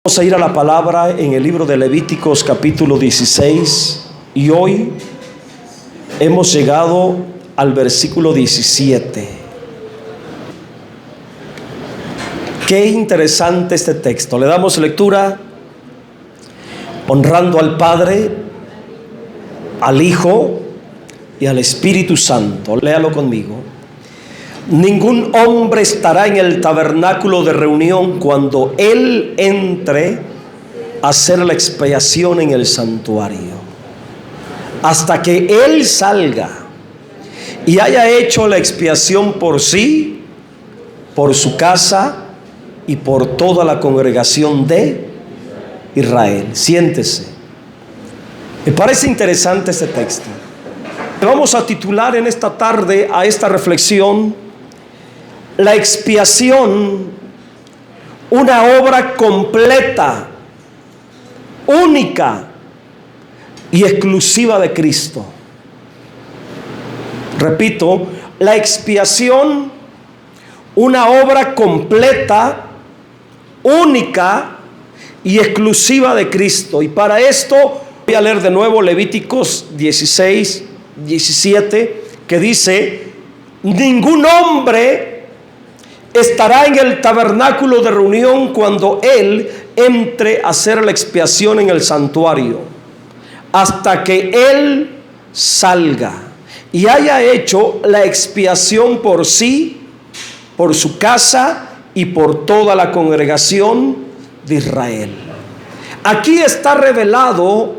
Vamos a ir a la palabra en el libro de Levíticos capítulo 16 y hoy hemos llegado al versículo 17. Qué interesante este texto. Le damos lectura honrando al Padre, al Hijo y al Espíritu Santo. Léalo conmigo. Ningún hombre estará en el tabernáculo de reunión cuando él entre a hacer la expiación en el santuario, hasta que él salga y haya hecho la expiación por sí, por su casa y por toda la congregación de Israel. Siéntese. Me parece interesante este texto. Vamos a titular en esta tarde a esta reflexión: la expiación, una obra completa, única y exclusiva de Cristo. Repito, la expiación, una obra completa, única y exclusiva de Cristo. Y para esto voy a leer de nuevo Levíticos 16, 17, que dice: ningún hombre estará en el tabernáculo de reunión cuando él entre a hacer la expiación en el santuario, hasta que él salga y haya hecho la expiación por sí, por su casa y por toda la congregación de Israel. Aquí está revelado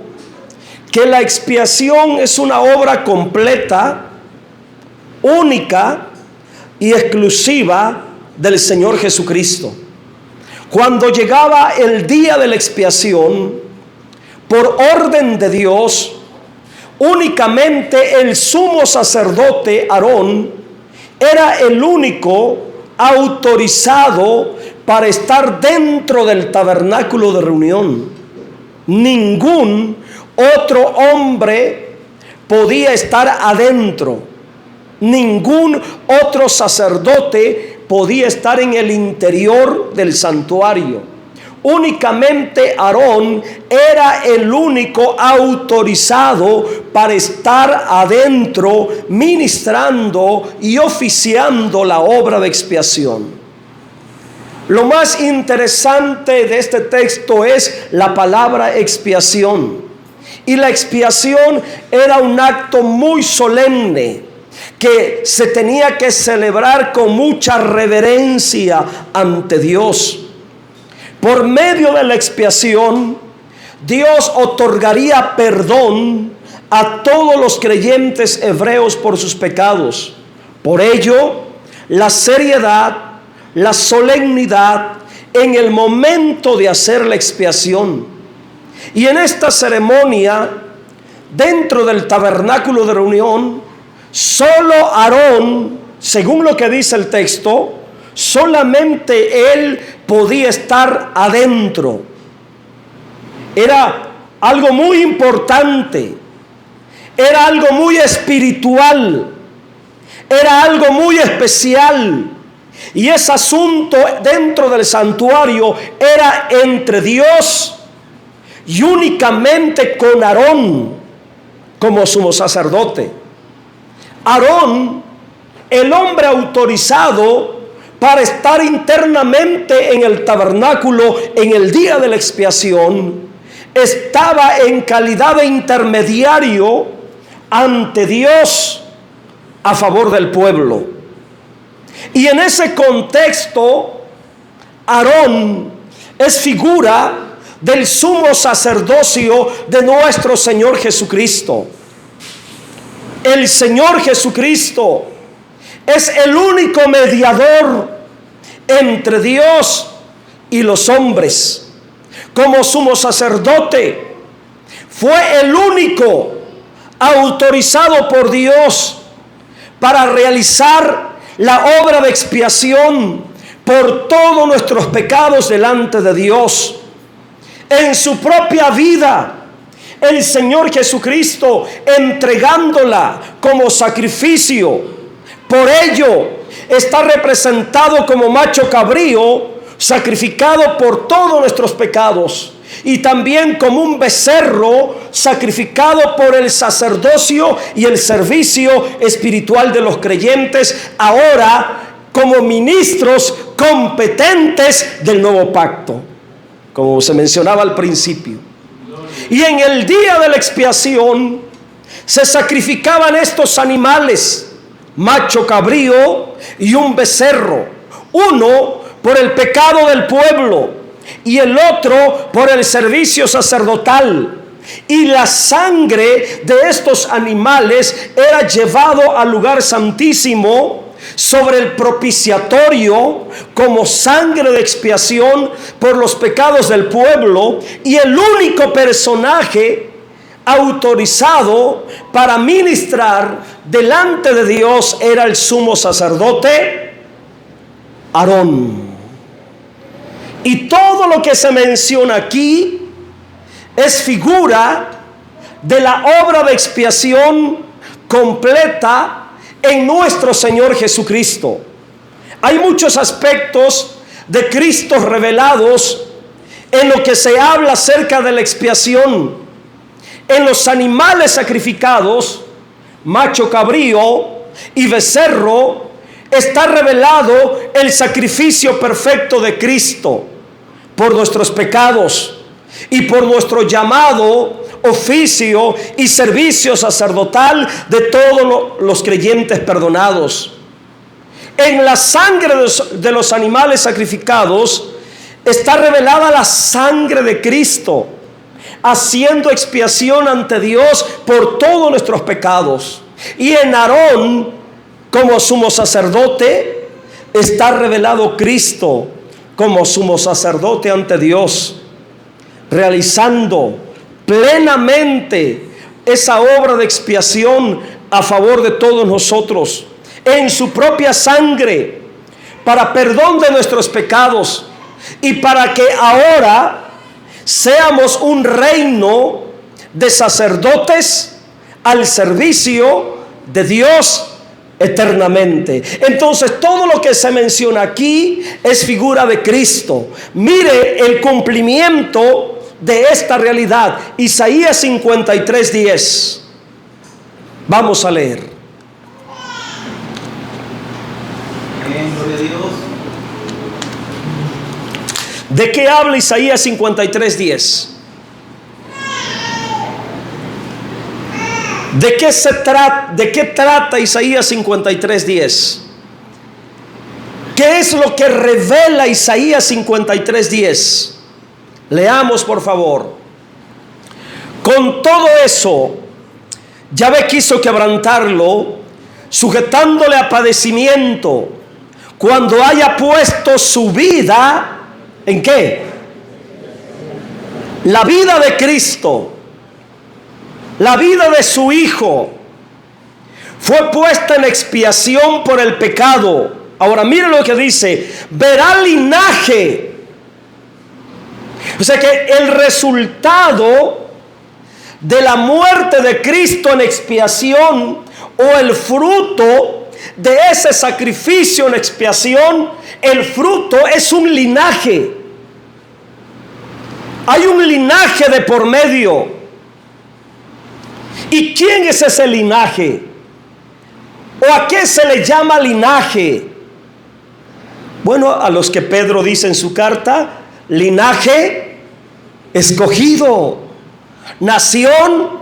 que la expiación es una obra completa, única y exclusiva del Señor Jesucristo. Cuando llegaba el día de la expiación, por orden de Dios, únicamente el sumo sacerdote Aarón era el único autorizado para estar dentro del tabernáculo de reunión. Ningún otro hombre podía estar adentro. Ningún otro sacerdote podía estar en el interior del santuario. Únicamente Aarón era el único autorizado para estar adentro, ministrando y oficiando la obra de expiación. Lo más interesante de este texto es la palabra expiación. Y la expiación era un acto muy solemne que se tenía que celebrar con mucha reverencia ante Dios. Por medio de la expiación, Dios otorgaría perdón a todos los creyentes hebreos por sus pecados. Por ello, la seriedad, la solemnidad en el momento de hacer la expiación. Y en esta ceremonia, dentro del tabernáculo de reunión, solo Aarón, según lo que dice el texto, solamente él podía estar adentro. Era algo muy importante, era algo muy espiritual, era algo muy especial. Y ese asunto dentro del santuario era entre Dios y únicamente con Aarón como sumo sacerdote. Aarón, el hombre autorizado para estar internamente en el tabernáculo en el día de la expiación, estaba en calidad de intermediario ante Dios a favor del pueblo. Y en ese contexto, Aarón es figura del sumo sacerdocio de nuestro Señor Jesucristo. El Señor Jesucristo es el único mediador entre Dios y los hombres. Como sumo sacerdote, fue el único autorizado por Dios para realizar la obra de expiación por todos nuestros pecados delante de Dios. En su propia vida, el Señor Jesucristo entregándola como sacrificio. Por ello está representado como macho cabrío sacrificado por todos nuestros pecados, y también como un becerro sacrificado por el sacerdocio y el servicio espiritual de los creyentes, ahora como ministros competentes del nuevo pacto, como se mencionaba al principio. Y en el día de la expiación se sacrificaban estos animales, macho cabrío y un becerro, uno por el pecado del pueblo y el otro por el servicio sacerdotal. Y la sangre de estos animales era llevado al lugar santísimo sobre el propiciatorio como sangre de expiación por los pecados del pueblo, y el único personaje autorizado para ministrar delante de Dios era el sumo sacerdote Aarón. Y todo lo que se menciona aquí es figura de la obra de expiación completa en nuestro Señor Jesucristo. Hay muchos aspectos de Cristo revelados en lo que se habla acerca de la expiación. En los animales sacrificados, macho cabrío y becerro, está revelado el sacrificio perfecto de Cristo por nuestros pecados y por nuestro llamado, oficio y servicio sacerdotal de todos los creyentes perdonados. En la sangre de los animales sacrificados está revelada la sangre de Cristo, haciendo expiación ante Dios por todos nuestros pecados. Y en Aarón, como sumo sacerdote, está revelado Cristo como sumo sacerdote ante Dios, realizando plenamente esa obra de expiación a favor de todos nosotros en su propia sangre, para perdón de nuestros pecados y para que ahora seamos un reino de sacerdotes al servicio de Dios eternamente. Entonces todo lo que se menciona aquí es figura de Cristo. Mire el cumplimiento de esta realidad. Isaías 53:10. Vamos a leer. Gloria a Dios. ¿De qué habla Isaías 53:10? ¿De qué trata Isaías 53:10? ¿Qué es lo que revela Isaías 53:10? Leamos, por favor. Con todo eso, Yahvé quiso quebrantarlo, sujetándole a padecimiento, cuando haya puesto su vida, ¿en qué? La vida de Cristo, la vida de su Hijo, fue puesta en expiación por el pecado. Ahora mire lo que dice: verá linaje. O sea que el resultado de la muerte de Cristo en expiación, o el fruto de ese sacrificio en expiación, el fruto es un linaje. Hay un linaje de por medio. ¿Y quién es ese linaje? ¿O a qué se le llama linaje? Bueno, a los que Pedro dice en su carta: linaje escogido, nación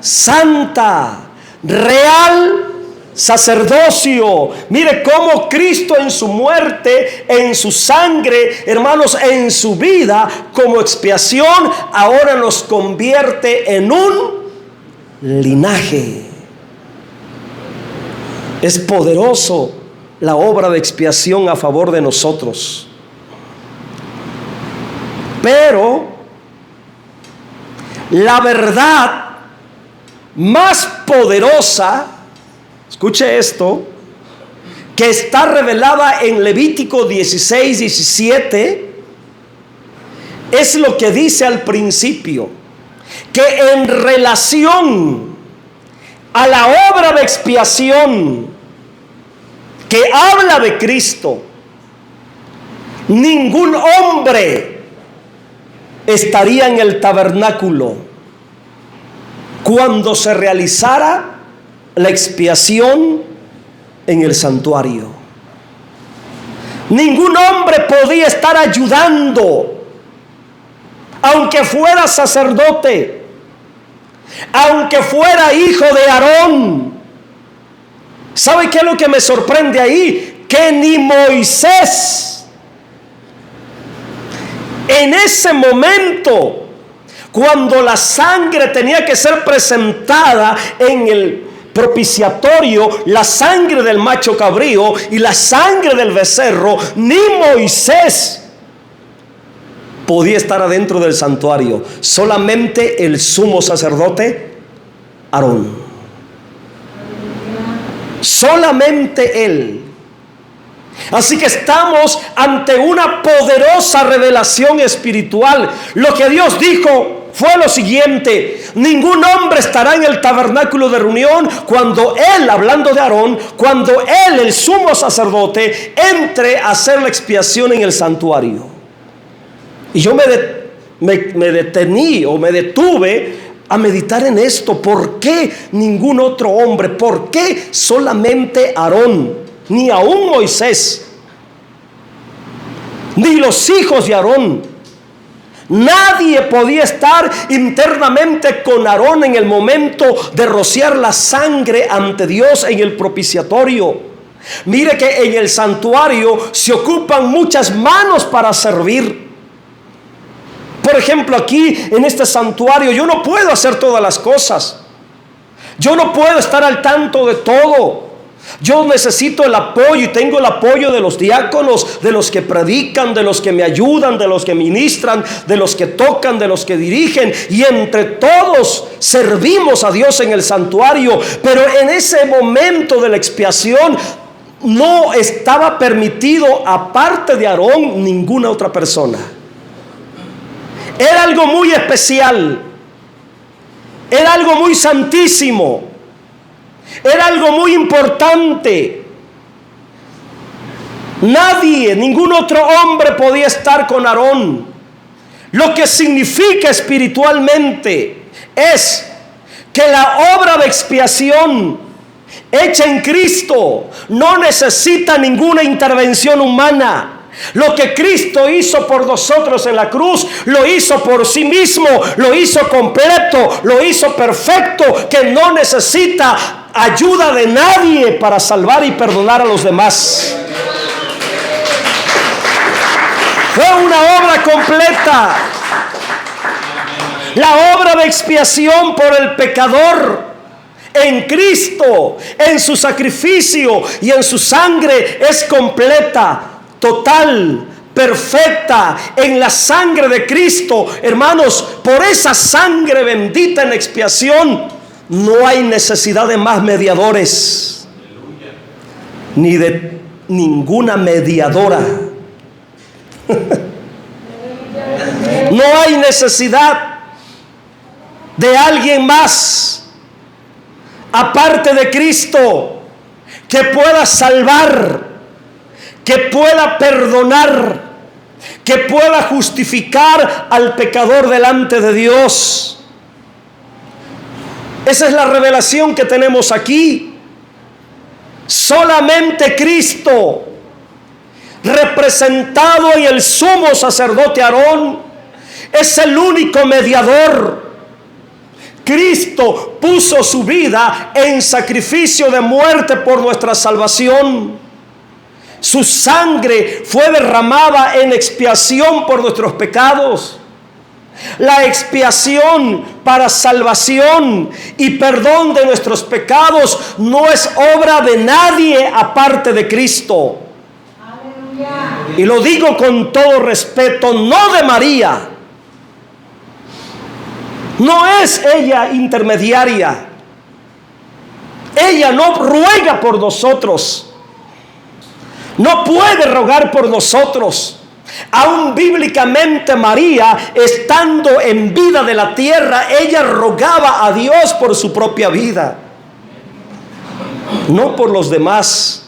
santa, real sacerdocio. Mire cómo Cristo en su muerte, en su sangre, hermanos, en su vida como expiación, ahora nos convierte en un linaje. Es poderoso la obra de expiación a favor de nosotros. Pero la verdad más poderosa, escuche esto, que está revelada en Levítico 16:17, es lo que dice al principio, que en relación a la obra de expiación que habla de Cristo, ningún hombre estaría en el tabernáculo cuando se realizara la expiación en el santuario. Ningún hombre podía estar ayudando, aunque fuera sacerdote, aunque fuera hijo de Aarón. ¿Sabe qué es lo que me sorprende ahí? Que ni Moisés, en ese momento, cuando la sangre tenía que ser presentada en el propiciatorio, la sangre del macho cabrío y la sangre del becerro, ni Moisés podía estar adentro del santuario, solamente el sumo sacerdote Aarón. Solamente él. Así que estamos ante una poderosa revelación espiritual. Lo que Dios dijo fue lo siguiente: ningún hombre estará en el tabernáculo de reunión cuando él, hablando de Aarón, cuando él, el sumo sacerdote, entre a hacer la expiación en el santuario. Y yo me detuve a meditar en esto. ¿Por qué ningún otro hombre? ¿Por qué solamente Aarón? Ni aún Moisés, ni los hijos de Aarón. Nadie podía estar internamente con Aarón en el momento de rociar la sangre ante Dios en el propiciatorio. Mire que en el santuario se ocupan muchas manos para servir. Por ejemplo, aquí en este santuario yo no puedo hacer todas las cosas. Yo no puedo estar al tanto de todo. Yo necesito el apoyo y tengo el apoyo de los diáconos, de los que predican, de los que me ayudan, de los que ministran, de los que tocan, de los que dirigen, y entre todos servimos a Dios en el santuario. Pero en ese momento de la expiación no estaba permitido, aparte de Aarón, ninguna otra persona. Era algo muy especial, era algo muy santísimo, era algo muy importante. Nadie, ningún otro hombre podía estar con Aarón. Lo que significa espiritualmente es que la obra de expiación hecha en Cristo no necesita ninguna intervención humana. Lo que Cristo hizo por nosotros en la cruz, lo hizo por sí mismo, lo hizo completo, lo hizo perfecto, que no necesita ayuda de nadie para salvar y perdonar a los demás. Fue una obra completa. La obra de expiación por el pecador en Cristo, en su sacrificio y en su sangre, es completa, total, perfecta. En la sangre de Cristo, hermanos, por esa sangre bendita en expiación, no hay necesidad de más mediadores, ni de ninguna mediadora. No hay necesidad de alguien más aparte de Cristo que pueda salvar, que pueda perdonar, que pueda justificar al pecador delante de Dios. Esa es la revelación que tenemos aquí. Solamente Cristo, representado en el sumo sacerdote Aarón, es el único mediador. Cristo puso su vida en sacrificio de muerte por nuestra salvación. Su sangre fue derramada en expiación por nuestros pecados. La expiación para salvación y perdón de nuestros pecados no es obra de nadie aparte de Cristo. Y lo digo con todo respeto, no de María. No es ella intermediaria. Ella no ruega por nosotros. No puede rogar por nosotros. Aún bíblicamente María, estando en vida de la tierra, ella rogaba a Dios por su propia vida, no por los demás.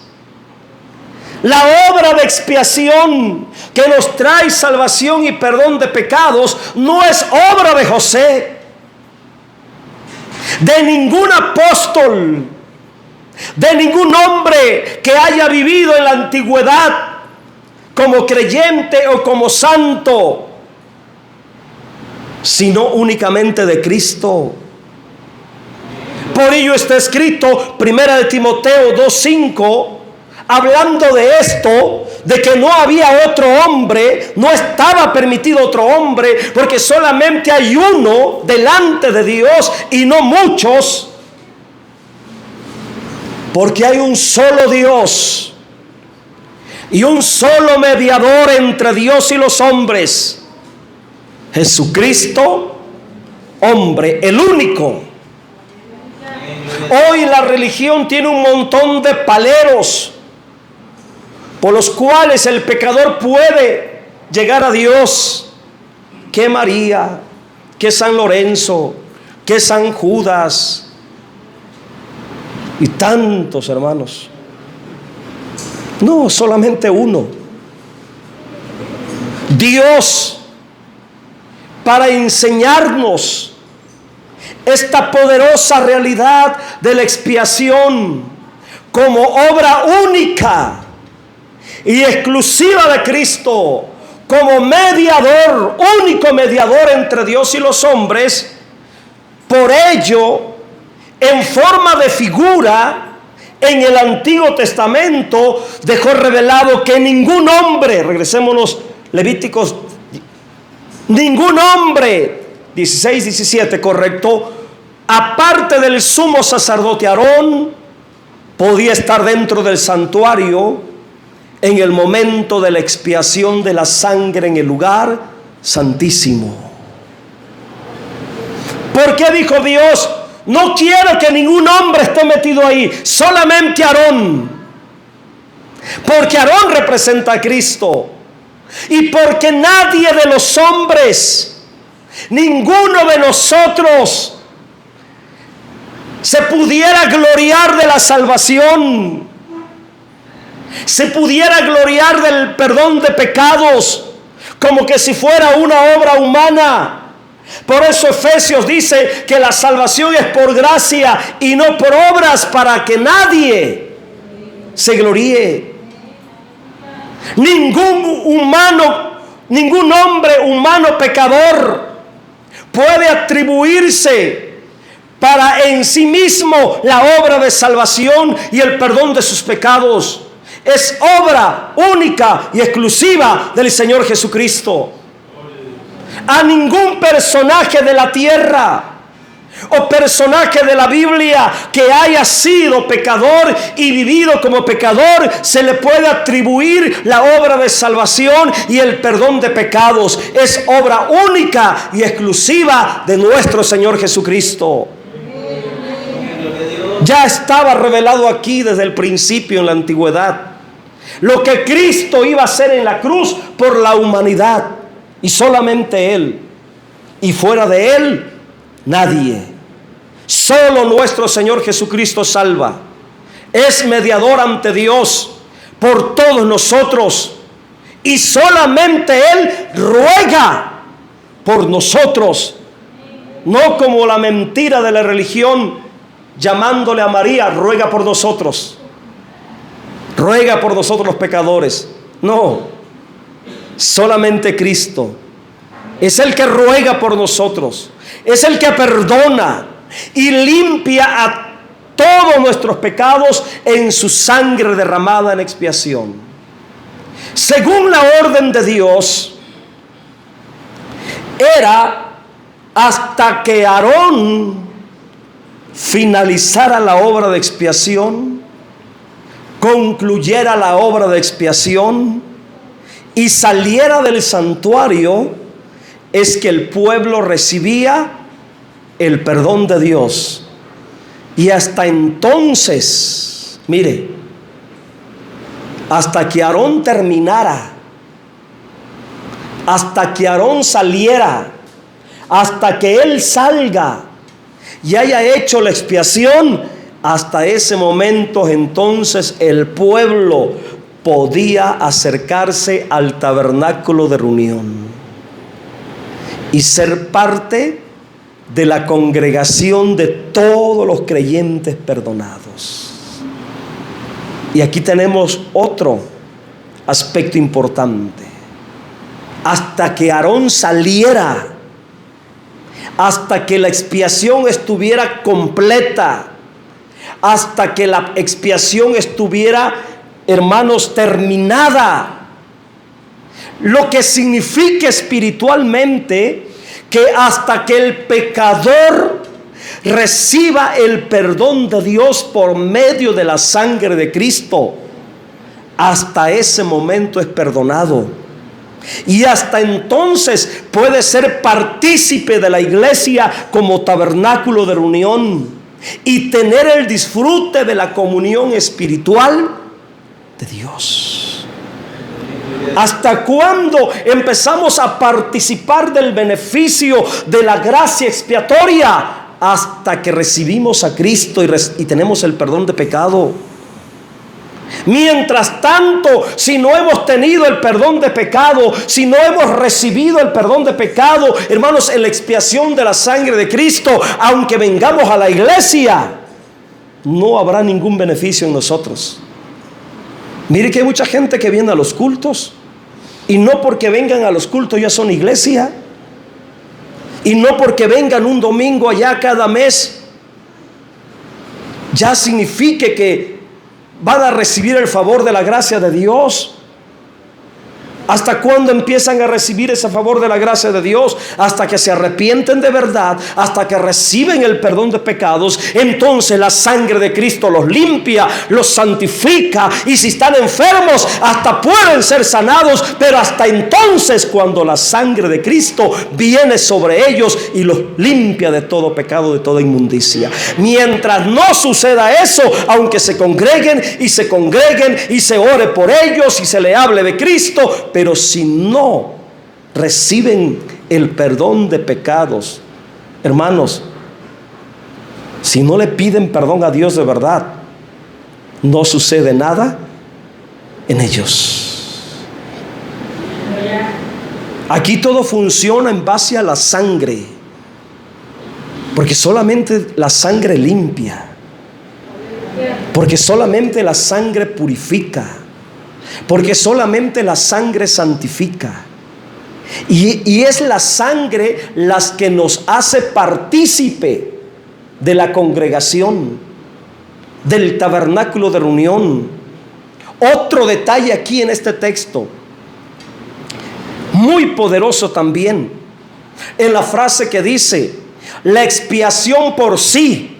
La obra de expiación que nos trae salvación y perdón de pecados no es obra de José, de ningún apóstol, de ningún hombre que haya vivido en la antigüedad como creyente o como santo, sino únicamente de Cristo. Por ello está escrito 1 de Timoteo 2:5, hablando de esto, de que no había otro hombre, no estaba permitido otro hombre, porque solamente hay uno delante de Dios y no muchos, porque hay un solo Dios y un solo mediador entre Dios y los hombres, Jesucristo, hombre, el único. Hoy la religión tiene un montón de paleros por los cuales el pecador puede llegar a Dios. Que María, que San Lorenzo, que San Judas y tantos hermanos. No, solamente uno. Dios, para enseñarnos esta poderosa realidad de la expiación como obra única y exclusiva de Cristo, como mediador, único mediador entre Dios y los hombres. Por ello, en forma de figura, en el Antiguo Testamento dejó revelado que ningún hombre, regresémonos Levíticos, ningún hombre, 16-17, correcto, aparte del sumo sacerdote Aarón, podía estar dentro del santuario en el momento de la expiación de la sangre en el lugar santísimo. ¿Por qué dijo Dios? No quiero que ningún hombre esté metido ahí, solamente Aarón. Porque Aarón representa a Cristo. Y porque nadie de los hombres, ninguno de nosotros, se pudiera gloriar de la salvación, se pudiera gloriar del perdón de pecados, como que si fuera una obra humana. Por eso Efesios dice que la salvación es por gracia y no por obras, para que nadie se gloríe. Ningún humano, ningún hombre humano pecador puede atribuirse para en sí mismo la obra de salvación y el perdón de sus pecados. Es obra única y exclusiva del Señor Jesucristo. A ningún personaje de la tierra o personaje de la Biblia que haya sido pecador y vivido como pecador se le puede atribuir la obra de salvación y el perdón de pecados. Es obra única y exclusiva de nuestro Señor Jesucristo. Ya estaba revelado aquí desde el principio en la antigüedad lo que Cristo iba a hacer en la cruz por la humanidad, y solamente Él, y fuera de Él nadie. Solo nuestro Señor Jesucristo salva, es mediador ante Dios por todos nosotros, y solamente Él ruega por nosotros, no como la mentira de la religión llamándole a María, ruega por nosotros, ruega por nosotros los pecadores. No, solamente Cristo es el que ruega por nosotros, es el que perdona y limpia a todos nuestros pecados en su sangre derramada en expiación. Según la orden de Dios, era hasta que Aarón finalizara la obra de expiación, concluyera la obra de expiación y saliera del santuario, es que el pueblo recibía el perdón de Dios. Y hasta entonces, mire, hasta que Aarón terminara, hasta que Aarón saliera, hasta que él salga y haya hecho la expiación, hasta ese momento entonces el pueblo podía acercarse al tabernáculo de reunión y ser parte de la congregación de todos los creyentes perdonados. Y aquí tenemos otro aspecto importante. Hasta que Aarón saliera, hasta que la expiación estuviera completa, hasta que la expiación estuviera, hermanos, terminada. Lo que significa espiritualmente que hasta que el pecador reciba el perdón de Dios por medio de la sangre de Cristo, hasta ese momento es perdonado. Y hasta entonces puede ser partícipe de la iglesia como tabernáculo de reunión y tener el disfrute de la comunión espiritual de Dios. ¿Hasta cuándo empezamos a participar del beneficio de la gracia expiatoria? Hasta que recibimos a Cristo y tenemos el perdón de pecado. Mientras tanto, si no hemos tenido el perdón de pecado, si no hemos recibido el perdón de pecado, hermanos, en la expiación de la sangre de Cristo, aunque vengamos a la iglesia, no habrá ningún beneficio en nosotros. Mire que hay mucha gente que viene a los cultos y no porque vengan a los cultos ya son iglesia, y no porque vengan un domingo allá cada mes ya signifique que van a recibir el favor de la gracia de Dios. ¿Hasta cuándo empiezan a recibir ese favor de la gracia de Dios? Hasta que se arrepienten de verdad, hasta que reciben el perdón de pecados. Entonces la sangre de Cristo los limpia, los santifica, y si están enfermos hasta pueden ser sanados. Pero hasta entonces, cuando la sangre de Cristo viene sobre ellos y los limpia de todo pecado, de toda inmundicia. Mientras no suceda eso, aunque se congreguen y se ore por ellos y se le hable de Cristo, pero si no reciben el perdón de pecados, hermanos, si no le piden perdón a Dios de verdad, no sucede nada en ellos. Aquí todo funciona en base a la sangre, porque solamente la sangre limpia, porque solamente la sangre purifica, porque solamente la sangre santifica. Y es la sangre las que nos hace partícipe de la congregación, del tabernáculo de reunión. Otro detalle aquí en este texto, muy poderoso también, en la frase que dice: la expiación por sí,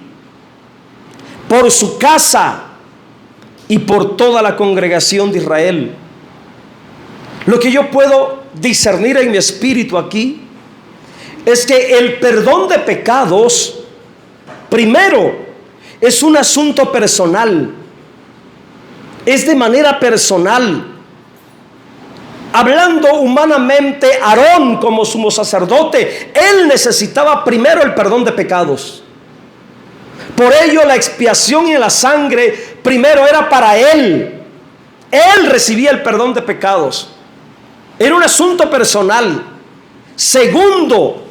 por su casa y por toda la congregación de Israel. Lo que yo puedo discernir en mi espíritu aquí es que el perdón de pecados, primero, es un asunto personal, es de manera personal. Hablando humanamente, Aarón como sumo sacerdote, él necesitaba primero el perdón de pecados. Por ello la expiación y la sangre primero era para él. Él recibía el perdón de pecados. Era un asunto personal. Segundo,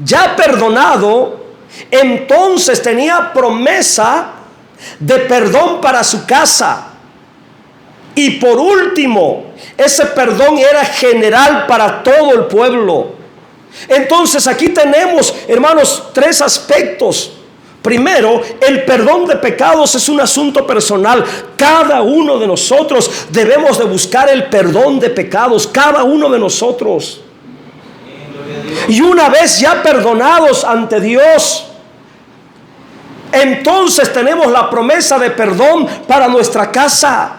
ya perdonado, entonces tenía promesa de perdón para su casa. Y por último, ese perdón era general para todo el pueblo. Entonces aquí tenemos, hermanos, tres aspectos. Primero, el perdón de pecados es un asunto personal. Cada uno de nosotros debemos de buscar el perdón de pecados, cada uno de nosotros. Y una vez ya perdonados ante Dios, entonces tenemos la promesa de perdón para nuestra casa,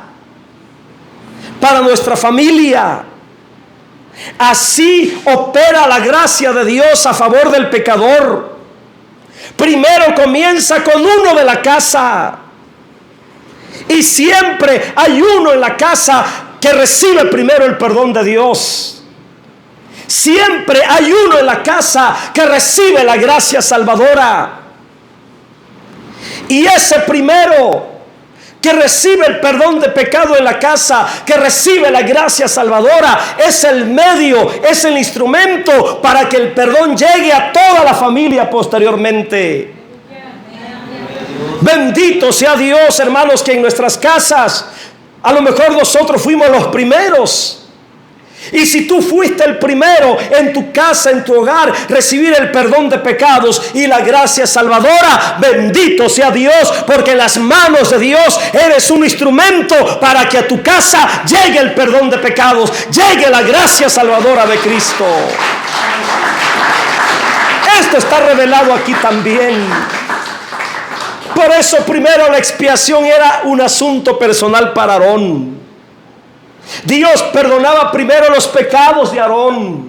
para nuestra familia. Así opera la gracia de Dios a favor del pecador. Primero comienza con uno de la casa, y siempre hay uno en la casa que recibe primero el perdón de Dios. Siempre hay uno en la casa que recibe la gracia salvadora. Y ese primero que recibe el perdón de pecado en la casa, que recibe la gracia salvadora, es el medio, es el instrumento para que el perdón llegue a toda la familia posteriormente. Bendito sea Dios, hermanos, que en nuestras casas, a lo mejor nosotros fuimos los primeros. Y si tú fuiste el primero en tu casa, en tu hogar, recibir el perdón de pecados y la gracia salvadora, bendito sea Dios, porque en las manos de Dios eres un instrumento para que a tu casa llegue el perdón de pecados, llegue la gracia salvadora de Cristo. Esto está revelado aquí también. Por eso primero la expiación era un asunto personal para Aarón. Dios perdonaba primero los pecados de Aarón,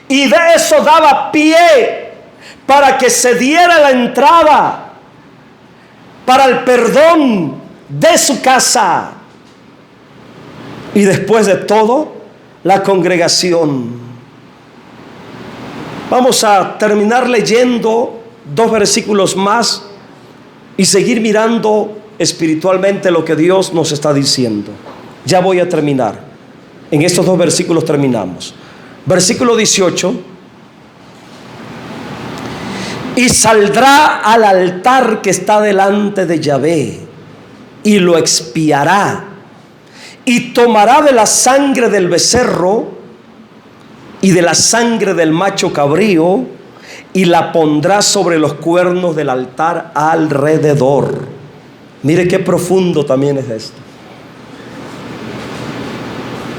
y de eso daba pie para que se diera la entrada para el perdón de su casa. Y después de todo, la congregación. Vamos a terminar leyendo 2 versículos más y seguir mirando espiritualmente lo que Dios nos está diciendo. Ya voy a terminar. En estos 2 versículos terminamos. Versículo 18. Y saldrá al altar que está delante de Yahvé, y lo expiará, y tomará de la sangre del becerro y de la sangre del macho cabrío, y la pondrá sobre los cuernos del altar alrededor. Mire qué profundo también es esto.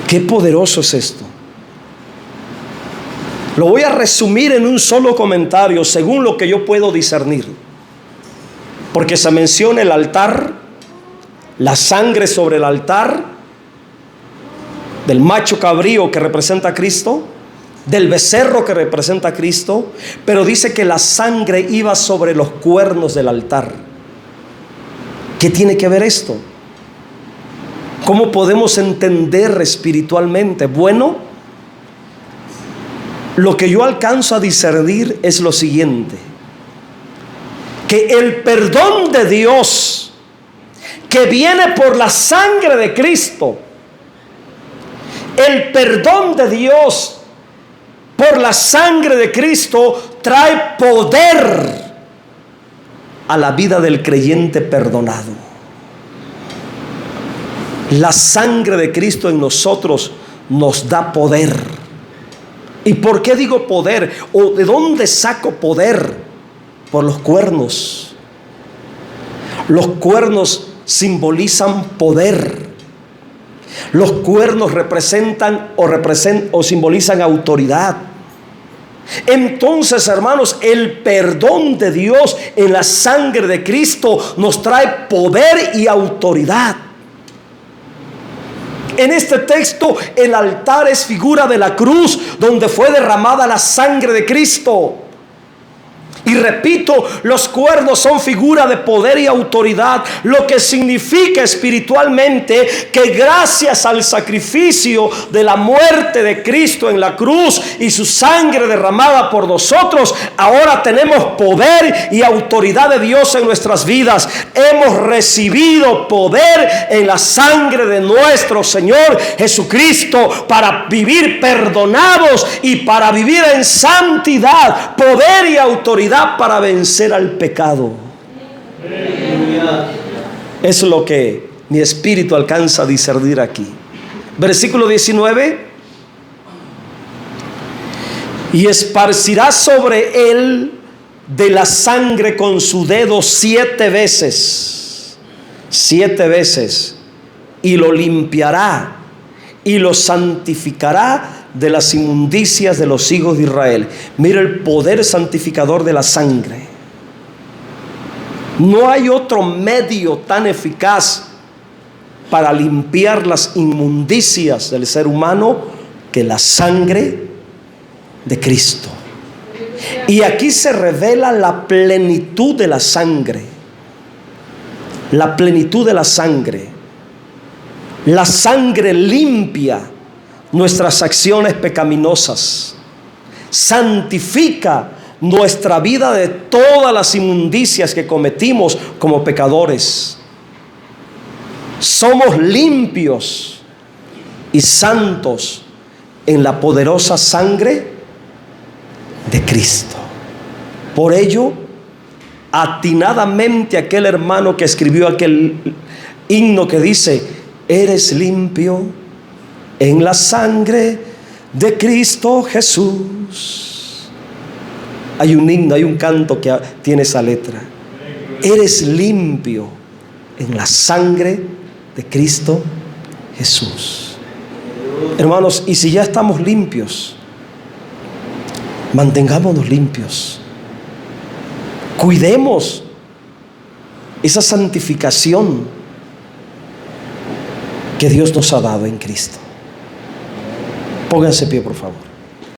Qué poderoso es esto. Lo voy a resumir en un solo comentario, según lo que yo puedo discernir. Porque se menciona el altar, la sangre sobre el altar, del macho cabrío que representa a Cristo, del becerro que representa a Cristo, pero dice que la sangre iba sobre los cuernos del altar. ¿Qué tiene que ver esto? ¿Cómo podemos entender espiritualmente? Bueno, lo que yo alcanzo a discernir es lo siguiente: que el perdón de Dios que viene por la sangre de Cristo, el perdón de Dios por la sangre de Cristo trae poder a la vida del creyente perdonado. La sangre de Cristo en nosotros nos da poder. ¿Y por qué digo poder? ¿O de dónde saco poder? Por los cuernos. Los cuernos simbolizan poder. Los cuernos representan o simbolizan autoridad. Entonces, hermanos, el perdón de Dios en la sangre de Cristo nos trae poder y autoridad. En este texto, el altar es figura de la cruz donde fue derramada la sangre de Cristo. Y repito, los cuernos son figura de poder y autoridad, lo que significa espiritualmente que gracias al sacrificio de la muerte de Cristo en la cruz y su sangre derramada por nosotros, ahora tenemos poder y autoridad de Dios en nuestras vidas. Hemos recibido poder en la sangre de nuestro Señor Jesucristo para vivir perdonados y para vivir en santidad, poder y autoridad para vencer al pecado. Es lo que mi espíritu alcanza a discernir aquí. Versículo 19. Y esparcirá sobre él de la sangre con su dedo 7 veces. 7 veces. Y lo limpiará y lo santificará de las inmundicias de los hijos de Israel. Mira el poder santificador de la sangre. No hay otro medio tan eficaz para limpiar las inmundicias del ser humano que la sangre de Cristo. Y aquí se revela la plenitud de la sangre. La plenitud de la sangre. La sangre limpia nuestras acciones pecaminosas, santifica nuestra vida de todas las inmundicias que cometimos como pecadores. Somos limpios y santos en la poderosa sangre de Cristo. Por ello, atinadamente aquel hermano que escribió aquel himno que dice: eres limpio en la sangre de Cristo Jesús. Hay un himno, hay un canto que tiene esa letra. Eres limpio en la sangre de Cristo Jesús. Hermanos, y si ya estamos limpios, mantengámonos limpios. Cuidemos esa santificación que Dios nos ha dado en Cristo. Pónganse pie, por favor.